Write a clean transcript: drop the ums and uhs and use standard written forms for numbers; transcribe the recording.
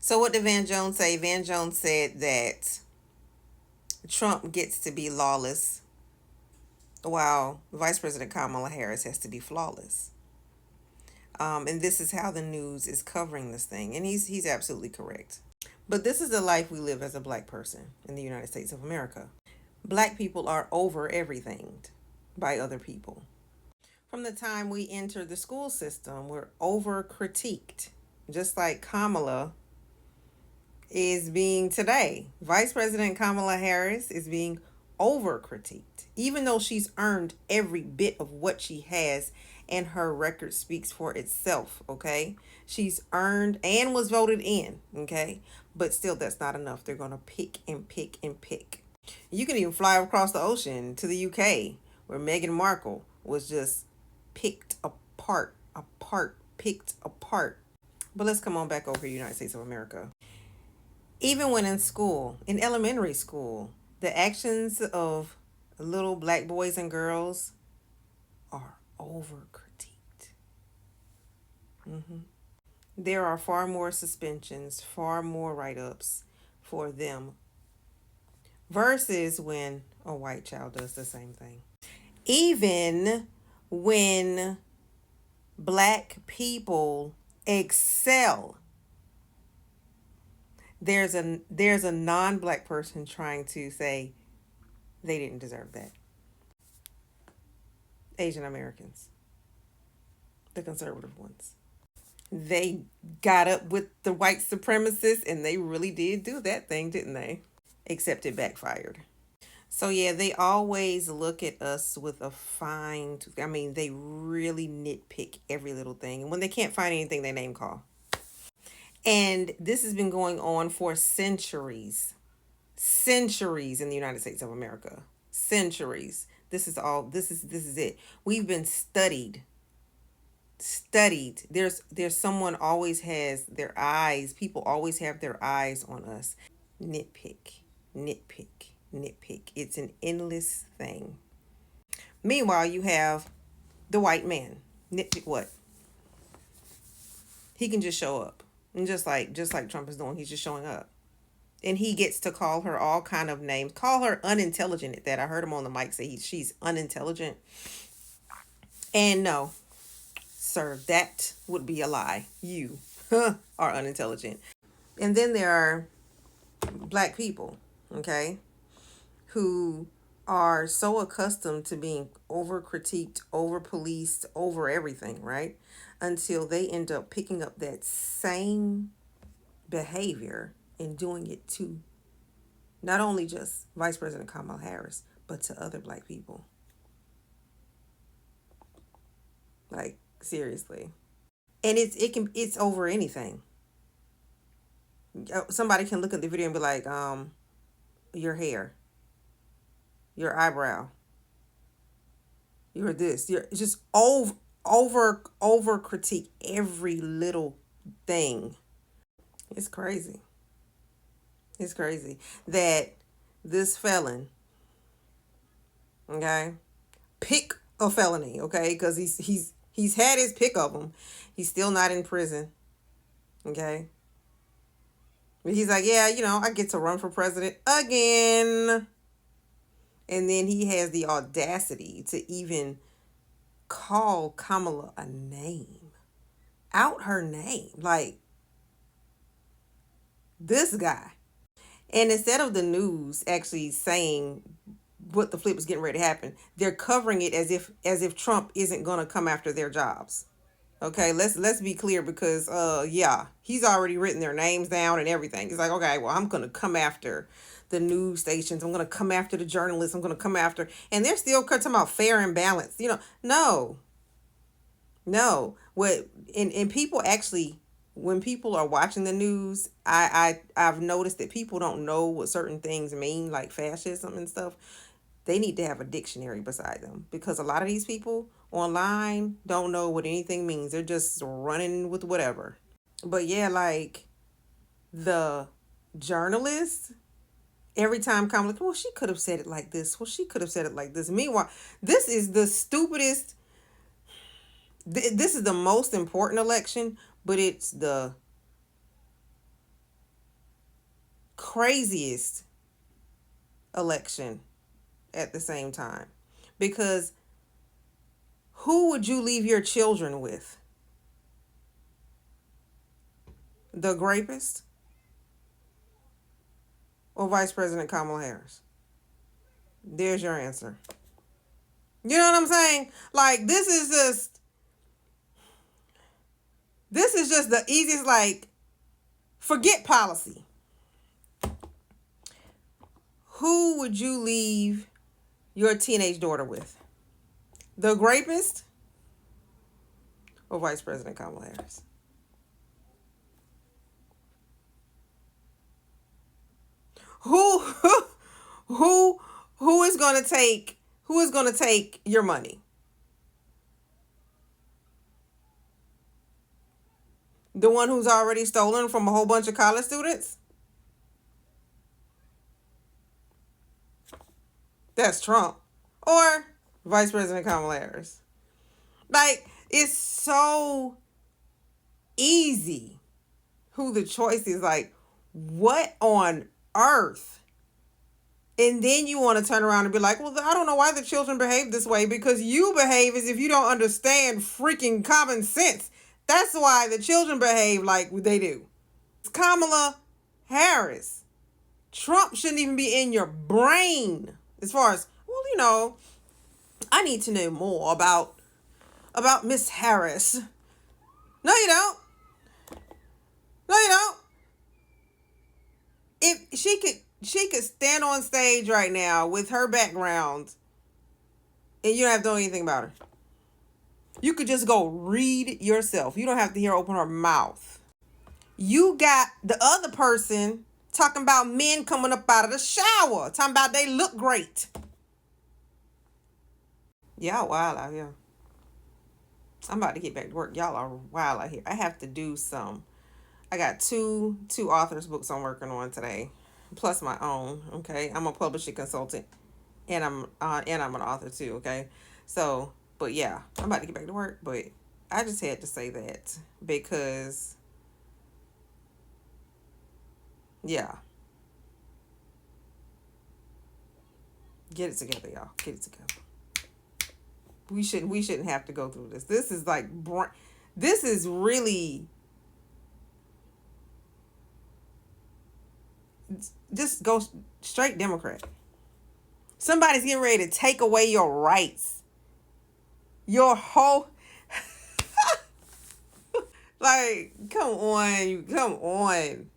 So what did Van Jones say? Van Jones said that Trump gets to be lawless while Vice President Kamala Harris has to be flawless. And this is how the news is covering this thing. And he's absolutely correct. But this is the life we live as a black person in the United States of America. Black people are over everything by other people. From the time we enter the school system, we're over critiqued. Just like Kamala is being today. Vice President Kamala Harris is being over critiqued, even though she's earned every bit of what she has and her record speaks for itself. Okay, she's earned and was voted in. Okay, but still, that's not enough. They're going to pick and pick and pick. You can even fly across the ocean to the UK where Meghan Markle was just picked apart, picked apart. But let's come on back over to the United States of America. Even when in school, in elementary school, the actions of little black boys and girls are over critiqued. There are far more suspensions, far more write ups for them versus when a white child does the same thing. Even when black people excel, there's a non-black person trying to say they didn't deserve that. Asian Americans, the conservative ones. They got up with the white supremacists and they really did do that thing, didn't they? Except it backfired. So yeah, they always look at us with a fine tooth. I mean, they really nitpick every little thing. And when they can't find anything, they name call. And this has been going on for centuries. Centuries in the United States of America. Centuries. This is it. We've been studied. There's someone always has their eyes. People always have their eyes on us. Nitpick, nitpick, nitpick. It's an endless thing. Meanwhile, you have the white man. Nitpick what? He can just show up. And just like Trump is doing, he's just showing up. And he gets to call her all kind of names. Call her unintelligent at that. I heard him on the mic say she's unintelligent. And no, sir, that would be a lie. You are unintelligent. And then there are black people, okay, who are so accustomed to being over critiqued, over policed, over everything, right? Until they end up picking up that same behavior and doing it to not only just Vice President Kamala Harris, but to other black people. Like, seriously. And it's over anything. Somebody can look at the video and be like, your hair, your eyebrow, you're this, you're just over critique every little thing. It's crazy. It's crazy that this felon, okay, pick a felony, okay, because he's had his pick of them. He's still not in prison, okay. But he's like, yeah, I get to run for president again. And then he has the audacity to even call Kamala a name, out her name, like this guy. And instead of the news actually saying what the flip is getting ready to happen, they're covering it as if Trump isn't gonna come after their jobs. Okay, let's be clear because yeah, he's already written their names down and everything. He's like, okay, well, I'm gonna come after the news stations. I'm gonna come after the journalists. I'm gonna come after, and they're still talking about fair and balanced. No. What and people actually, when people are watching the news, I've noticed that people don't know what certain things mean, like fascism and stuff. They need to have a dictionary beside them because a lot of these people online don't know what anything means. They're just running with whatever. But yeah, like the journalist, every time come like, well, she could have said it like this. Well, she could have said it like this. Meanwhile, this is the stupidest. This is the most important election, but it's the craziest election at the same time. Because who would you leave your children with? The rapist or Vice President Kamala Harris? There's your answer. You know what I'm saying? Like, this is just the easiest, like, forget policy. Who would you leave your teenage daughter with? The rapist or Vice President Kamala Harris? Who who who is going to take your money? The one who's already stolen from a whole bunch of college students? That's Trump. Or Vice President Kamala Harris. Like, it's so easy who the choice is. Like, what on earth? And then you want to turn around and be like, well, I don't know why the children behave this way, because you behave as if you don't understand freaking common sense. That's why the children behave like they do. It's Kamala Harris. Trump shouldn't even be in your brain. As far as, well, I need to know more about Miss Harris. No, you don't. No, you don't. If she could stand on stage right now with her background and you don't have to know anything about her. You could just go read yourself. You don't have to hear her open her mouth. You got the other person talking about men coming up out of the shower, talking about they look great. Y'all wild out here. I'm about to get back to work. Y'all are wild out here. I have to do some. I got two authors books I'm working on today, plus my own. Okay, I'm a publishing consultant, and I'm an author too. Okay, so but yeah, I'm about to get back to work. But I just had to say that because yeah, get it together, y'all. Get it together. We shouldn't have to go through this. This is like this is really just go straight Democrat. Somebody's getting ready to take away your rights. Your whole like, come on.